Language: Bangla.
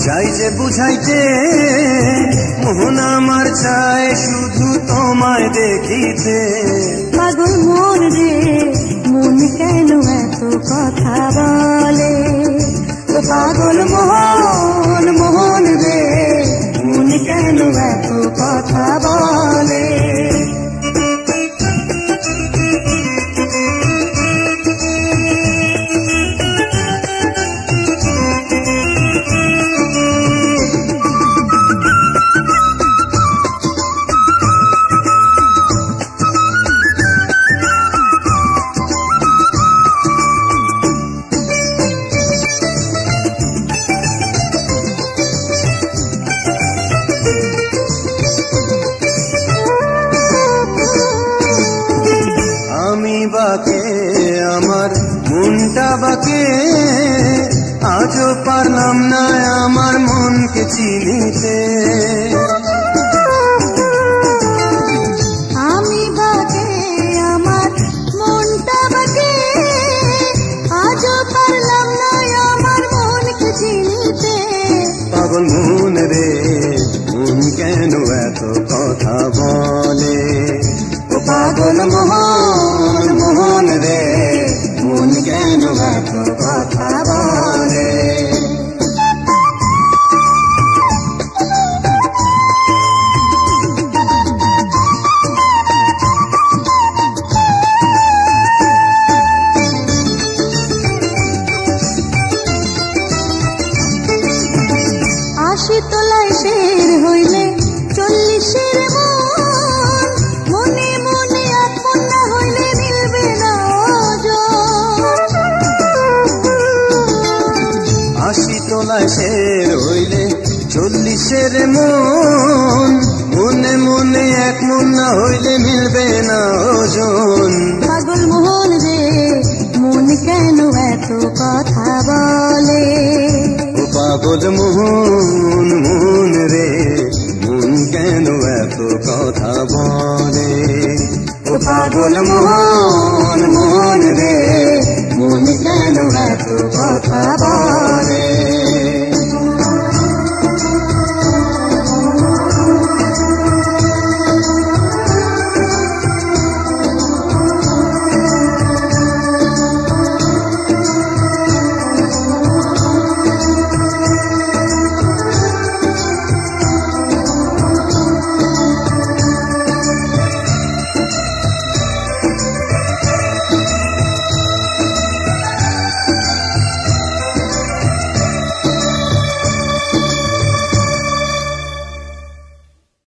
চাই যে বুঝাইতে মোহন আমার চায় শুধু তোমায় দেখিতে। পাগল মন রে মন কেন এত কথা বলে, ও পাগল মোহন মোহন রে মন কেন এত কথা বলে। বাকে আমার মনটা বাকে, আজও পারলাম না আমার মনকে চিনিতে। আমি বাকে আমার মনটা বাকে, আজও পারলাম না আমার মনকে চিনিতে। পাগল মন রে মন কেন এত কথা বলে, ও পাগল মোহন মোহন রে মন কেন এত কথা বলে। আশি তলায় শের হইলে 40-এর মন, মনে মনে আপন না হইলে মিলবে না ওজন। 80 তলায় শের হইলে 40-এর মন, মনে মনে এক মন না হইলে মিলবে না ওজন। পাগল মোহন রে মন কেন এত কথা বলে, ও পাগল মোহন মোহন রে মন কেন এত কথা বলে, ও পাগল মোহন মোহন রে মন কেন এত কথা বলে।